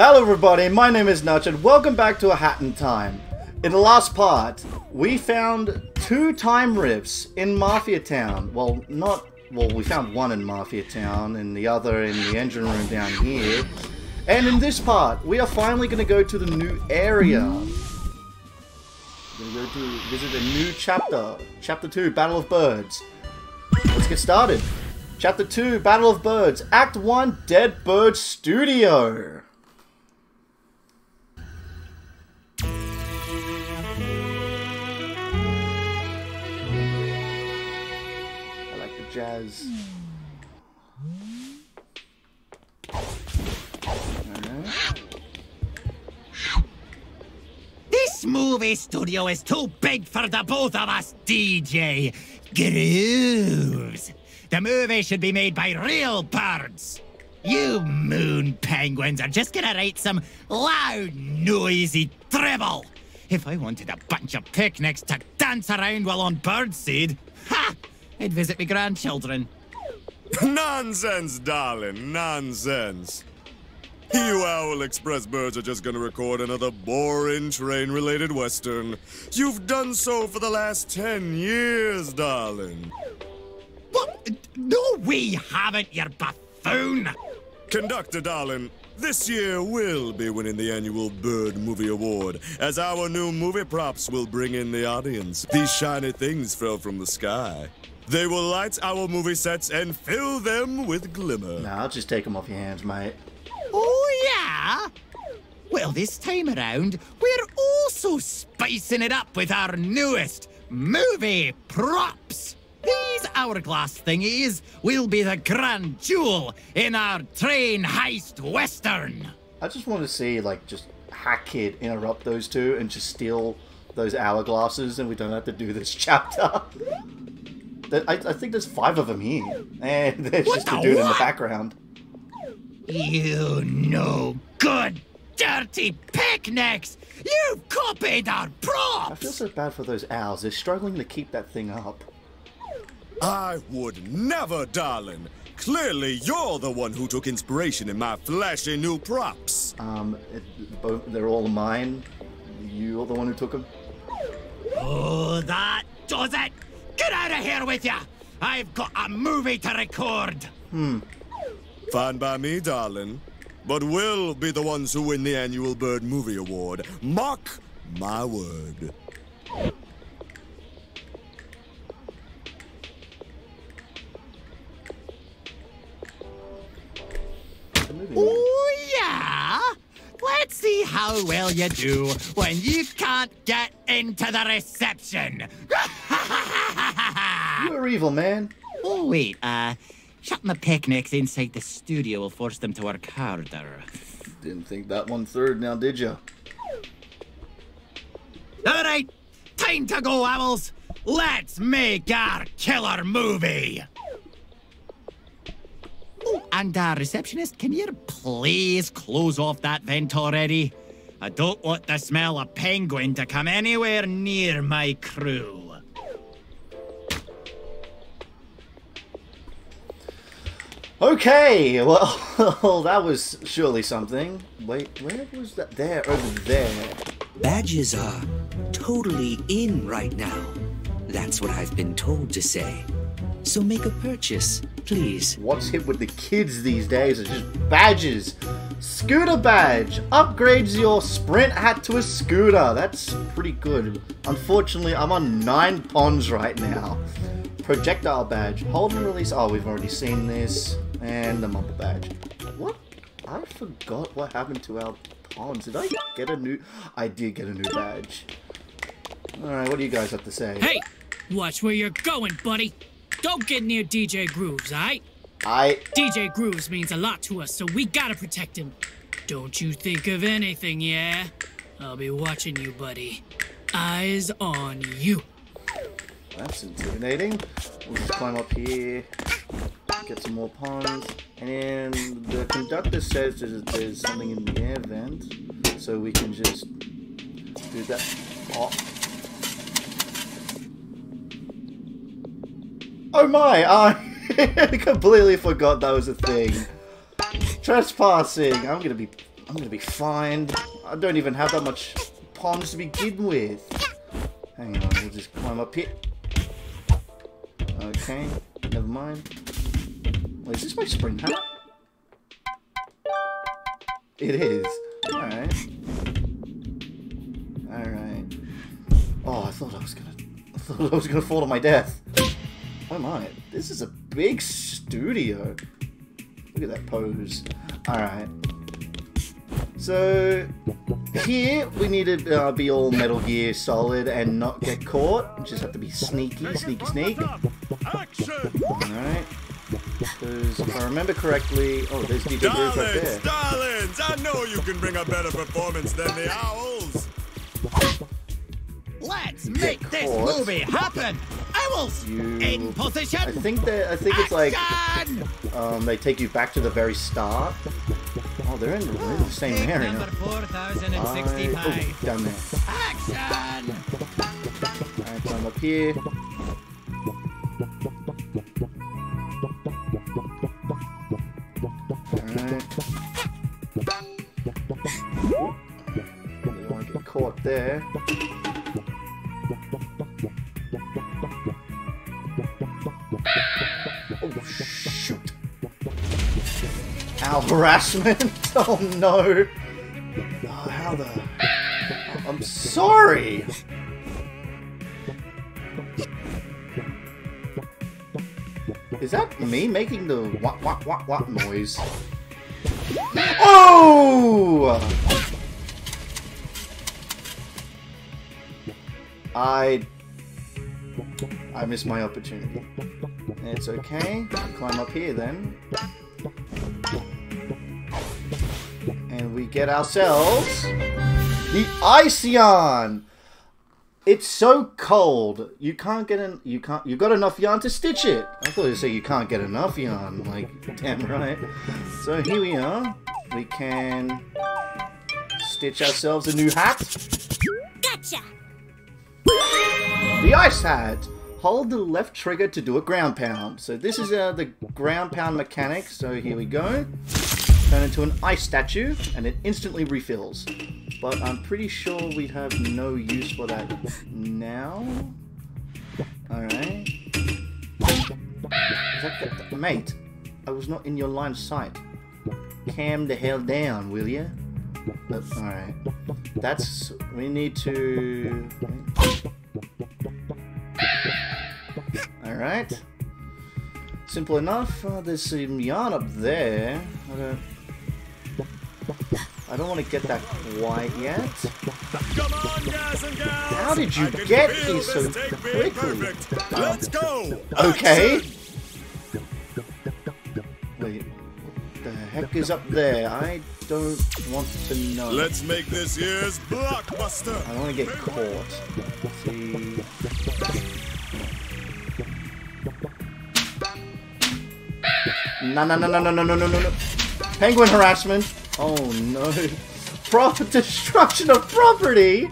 Hello everybody, my name is Nutch and welcome back to A Hat in Time. In the last part, we found 2 time rifts in Mafia Town. Well, we found one in Mafia Town and the other in the engine room down here. And in this part, we are finally going to go to the new area. We're going to go to visit a new chapter. Chapter 2, Battle of Birds. Let's get started. Chapter 2, Battle of Birds. Act 1, Dead Bird Studio. I like the jazz. This movie studio is too big for the both of us, DJ Grooves. The movie should be made by real birds. You moon penguins are just gonna write some loud, noisy dribble. If I wanted a bunch of picnics to dance around while on birdseed, ha! I'd visit my grandchildren. Nonsense, darling, nonsense. You Owl Express birds are just gonna record another boring train-related western. You've done so for the last 10 years, darling. What? No, we haven't, you buffoon! Conductor, darling, this year we'll be winning the annual Bird Movie Award, as our new movie props will bring in the audience. These shiny things fell from the sky. They will light our movie sets and fill them with glimmer. Nah, I'll just take them off your hands, mate. Oh, yeah? Well, this time around, we're also spicing it up with our newest movie props. These hourglass thingies will be the grand jewel in our train heist western. I just want to see, like, just Hack Kid interrupt those two and just steal those hourglasses and we don't have to do this chapter. I think there's 5 of them here. And there's What just the a dude in the what? background. You no good, dirty picnics! You've copied our props! I feel so bad for those owls. They're struggling to keep that thing up. I would never, darling. Clearly, you're the one who took inspiration in my flashy new props. They're all mine. You're the one who took them? Oh, that does it! Get out of here with ya! I've got a movie to record! Fine by me, darling. But we'll be the ones who win the annual Bird Movie Award. Mark my word. Oh, yeah? Let's see how well you do when you can't get into the reception. You're evil, man. Oh, wait, shutting the picnics inside the studio will force them to work harder. Didn't think that one through now, did you? All right, time to go, owls. Let's make our killer movie. Oh, and receptionist, can you please close off that vent already? I don't want the smell of penguin to come anywhere near my crew. Okay, well, that was surely something. Wait, where was that? There, over there. Badges are totally in right now. That's what I've been told to say. So make a purchase, please. What's hit with the kids these days are just badges. Scooter badge upgrades your sprint hat to a scooter. That's pretty good. Unfortunately, I'm on 9 ponds right now. Projectile badge. Hold and release. Oh, we've already seen this. And the mumble badge. What? I forgot what happened to our ponds. Did I get a new... I did get a new badge. Alright, what do you guys have to say? Hey! Watch where you're going, buddy. Don't get near DJ Grooves, alright? DJ Grooves means a lot to us, so we gotta protect him. Don't you think of anything, yeah? I'll be watching you, buddy. Eyes on you. That's intimidating. We'll just climb up here, get some more ponds, and the conductor says there's something in the air vent, so we can just do that. Oh my! I completely forgot that was a thing. Trespassing. I'm gonna be fine. I don't even have that much ponds to begin with. Hang on, we'll just climb up here. Okay, never mind. Wait, is this my spring hat? It is. Alright. Alright. Oh, I thought I was gonna fall to my death. Oh my, this is a big studio. Look at that pose. Alright. So, here we need to be all Metal Gear Solid and not get caught. We just have to be sneaky, sneak. Alright. Because if I remember correctly... Oh, there's DJ Groove right there. Darlings, I know you can bring a better performance than the Owls. Let's make this movie happen! Owls! In position! I think it's like... they take you back to the very start. Oh, they're in the same area. Number 4065. Down there. Action! Alright, climb up here. Alright. Don't want to get caught there. Oh, shoot. Owl harassment? Oh no! Oh, how the... I'm sorry! Is that me making the what noise? Oh! I missed my opportunity. It's okay. Climb up here then. And we get ourselves the Ice-Yarn! It's so cold. You can't get in. You got enough yarn to stitch it. I thought you say you can't get enough yarn. Like, damn right. So here we are. We can stitch ourselves a new hat. Gotcha. The ice hat. Hold the left trigger to do a ground pound. So this is the ground pound mechanic. So here we go. Turn into an ice statue, and it instantly refills. But I'm pretty sure we have no use for that now. Alright. Mate, I was not in your line of sight. Calm the hell down, will ya? Alright. That's... we need to... Alright. Simple enough. There's some yarn up there. I don't want to get that quite yet. Come on, guys and gals. How did you get here so quickly? Let's go. Okay. Wait. What the heck is up there? I don't want to know. Let's make this year's blockbuster. I don't want to get caught. Let's see. No. Penguin harassment. Oh no. Destruction of property.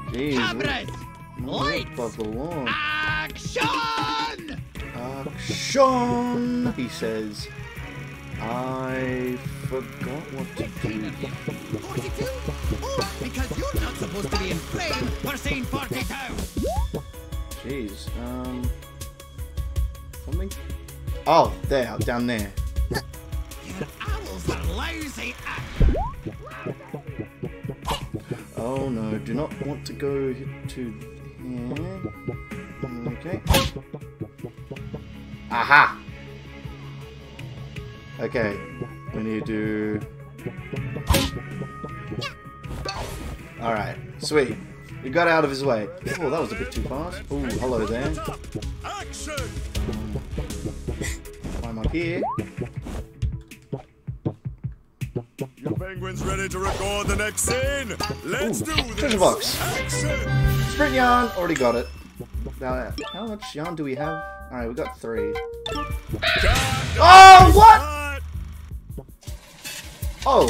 Jeez. Cameras! Lights! Action! Action! He says. I forgot what to do. 42? Oh, because you're not supposed to be in frame for scene 42. Jeez. Something. Oh, there, down there. Your owls are lousy at... Oh no, do not want to go to here. Okay. Aha! Okay, we need to... Alright, sweet. We got out of his way. Oh, that was a bit too fast. Oh, hello there. Action! Climb up here. You penguins ready to record the next scene? Let's do this! Treasure box. Action! Sprint yarn, already got it. Now, how much yarn do we have? Alright, we got 3. Oh, what? Oh,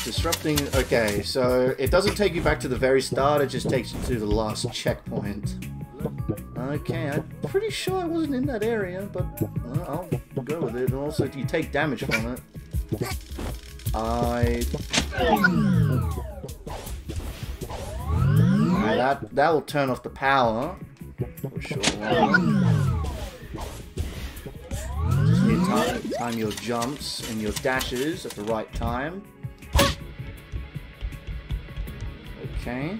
disrupting. Okay, so it doesn't take you back to the very start, it just takes you to the last checkpoint. Okay, I'm pretty sure I wasn't in that area, but I'll go with it. And also, you take damage from it. Alright, that will turn off the power. For sure. Just need to time your jumps and your dashes at the right time. Okay.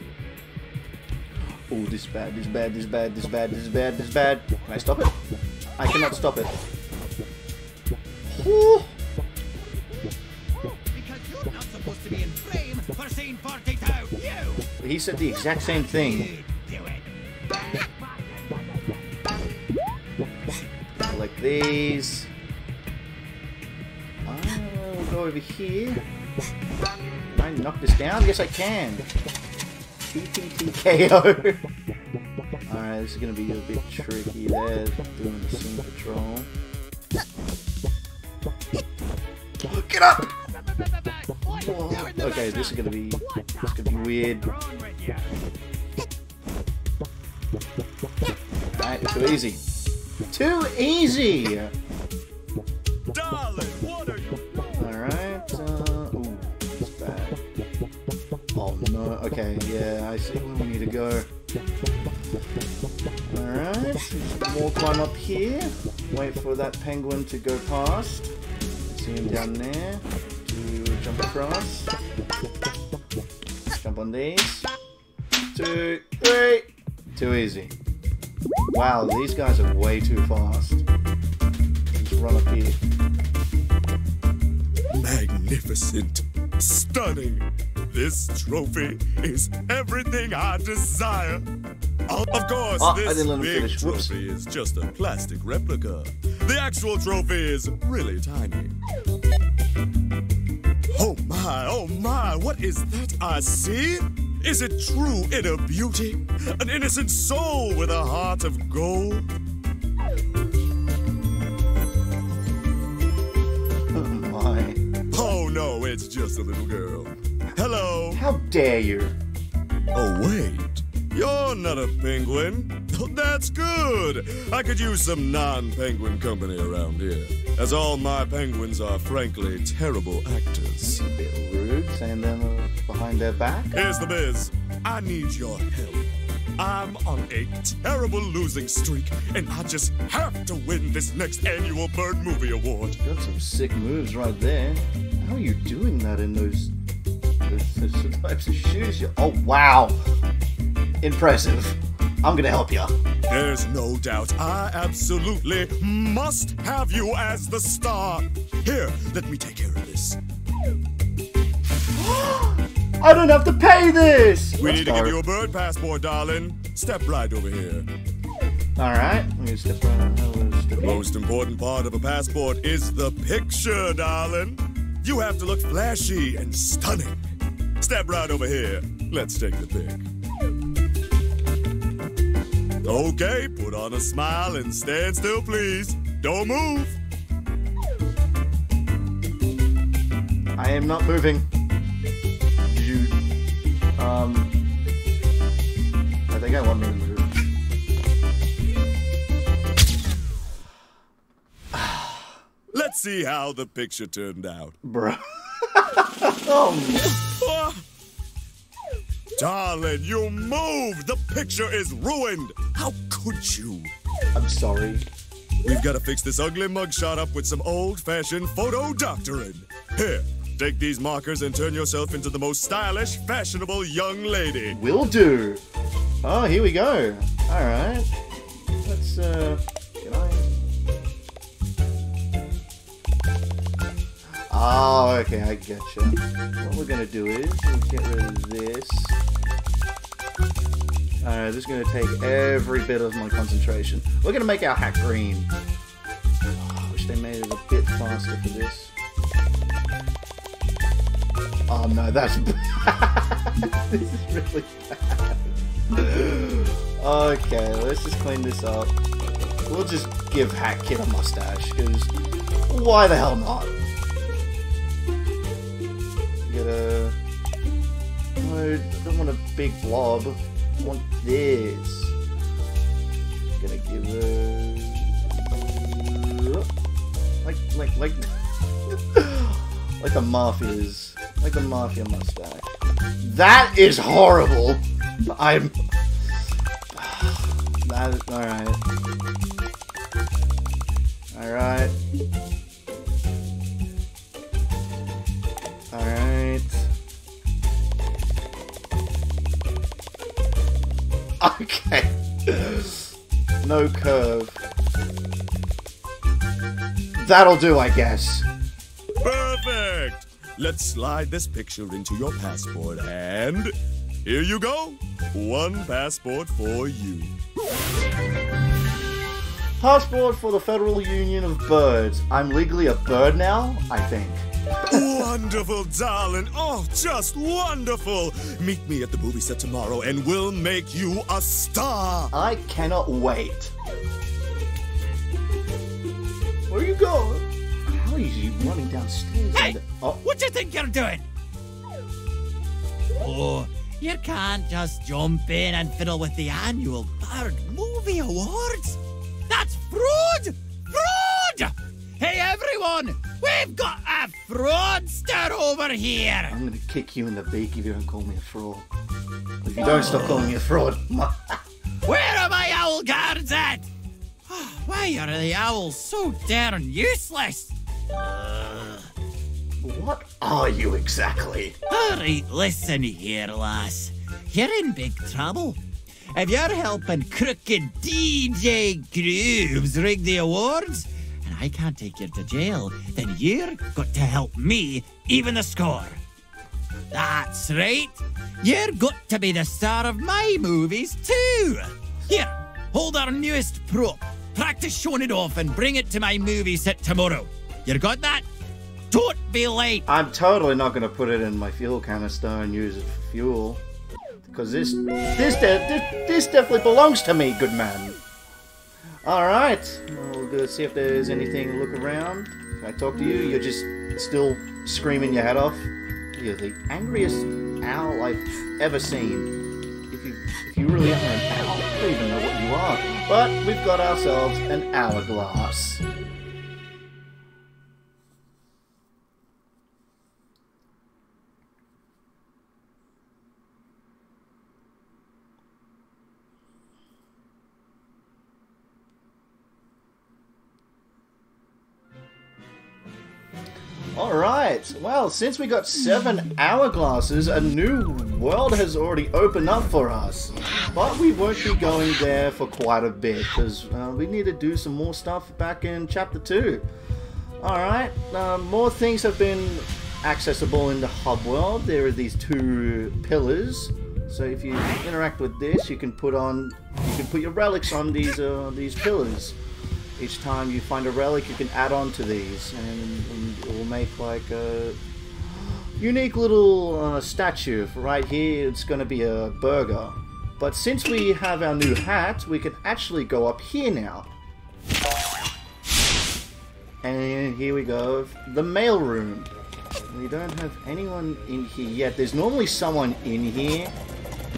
Oh, this is bad, this is bad, this is bad, this is bad, this is bad, this is bad. Can I stop it? I cannot stop it. Whew. Because you're not supposed to be in frame for scene 42. You He said the exact same thing. do it. Like these. We'll go over here. Can I knock this down? Yes, I can. TTTKO. Alright, this is gonna be a bit tricky there, doing the scene patrol. Get up! Whoa. Okay, this is gonna be weird. Alright, too easy. Too easy! Darling, what are you doing? Alright, ooh, that's bad. Oh no, okay, yeah, I see where we need to go. Alright, some more climb up here. Wait for that penguin to go past. See him down there. Jump across. Jump on these. 2, 3. Too easy. Wow, these guys are way too fast. Just run up here. Magnificent. Stunning. This trophy is everything I desire. Of course, I this didn't let him big finish. Whoops. trophy is just a plastic replica. The actual trophy is really tiny. Oh my, what is that I see? Is it true inner beauty? An innocent soul with a heart of gold? Oh my. Oh no, it's just a little girl. Hello. How dare you? Oh wait, you're not a penguin. That's good. I could use some non-penguin company around here, as all my penguins are frankly terrible actors. A bit rude, saying them behind their back. Here's the biz. I need your help. I'm on a terrible losing streak, and I just have to win this next annual Bird Movie Award. Got some sick moves right there. How are you doing that in those types of shoes? Oh wow, impressive. I'm gonna help you. There's no doubt I absolutely must have you as the star. Here, let me take care of this. I don't have to pay this! We need to give you a bird passport, darling. Step right over here. Alright, let me step around. The most important part of a passport is the picture, darling. You have to look flashy and stunning. Step right over here. Let's take the pic. Okay, put on a smile and stand still, please. Don't move. I am not moving. You, I think I want to move. Let's see how the picture turned out. Bro. Oh, darling, you moved! The picture is ruined! How could you? I'm sorry. We've got to fix this ugly mugshot up with some old-fashioned photo doctoring. Here, take these markers and turn yourself into the most stylish, fashionable young lady. Will do. Oh, here we go. Alright. Let's, can I? Oh, okay, I getcha. What we're gonna do is, we'll get rid of this. Alright, this is gonna take every bit of my concentration. We're gonna make our hat green. Oh, I wish they made it a bit faster for this. Oh no, that's bad. This is really bad. Okay, let's just clean this up. We'll just give Hat Kid a mustache, because why the hell not? Get a... No, I don't want a big blob. I want this. Gonna give a... Like... Like the Mafia's. Like the Mafia mustache. That is horrible! I'm... That is... Alright. Alright. Alright. Okay. No curve. That'll do, I guess. Perfect! Let's slide this picture into your passport, and here you go. One passport for you. Passport for the Federal Union of Birds. I'm legally a bird now, I think. Wonderful, darling. Oh, just wonderful. Meet me at the movie set tomorrow, and we'll make you a star. I cannot wait. Where are you going? How are you running downstairs? Hey! Oh. What do you think you're doing? Oh, you can't just jump in and fiddle with the annual Bird Movie Awards. That's fraud! Fraud! Hey, everyone! We've got a fraudster over here! I'm gonna kick you in the beak if you don't call me a fraud. If you don't stop calling me a fraud. Where are my owl guards at? Why are the owls so darn useless? What are you exactly? Alright, listen here, lass. You're in big trouble. If you're helping crooked DJ Grooves rig the awards, and I can't take you to jail, then you're got to help me even the score. That's right. You're got to be the star of my movies too. Here, hold our newest prop. Practice showing it off and bring it to my movie set tomorrow. You got that? Don't be late. I'm totally not gonna put it in my fuel canister and use it for fuel. Because this definitely belongs to me, good man. Alright, we'll go see if there's anything to look around. Can I talk to you? You're just still screaming your head off. You're the angriest owl I've ever seen. If you really are an owl, I don't even know what you are. But we've got ourselves an hourglass. Alright, well, since we got 7 hourglasses, a new world has already opened up for us. But we won't be going there for quite a bit, because we need to do some more stuff back in Chapter 2. Alright, more things have been accessible in the hub world. There are these 2 pillars. So if you interact with this, you can put your relics on these pillars. Each time you find a relic, you can add on to these, and it will make like a unique little statue. For right here, it's going to be a burger. But since we have our new hat, we can actually go up here now. And here we go, the mail room. We don't have anyone in here yet. There's normally someone in here.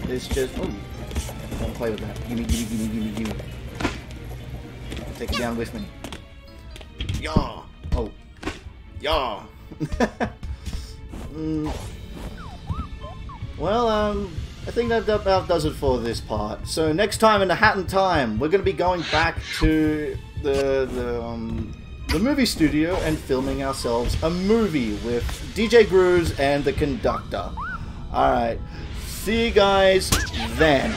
There's just... Oh, don't play with that. Gimme, gimme, gimme, gimme, gimme. Take it down with me. Yaw! Oh. Yaw! Well, I think that about does it for this part. So next time in the Hat in Time, we're going to be going back to the movie studio and filming ourselves a movie with DJ Grooves and the conductor. Alright, see you guys then.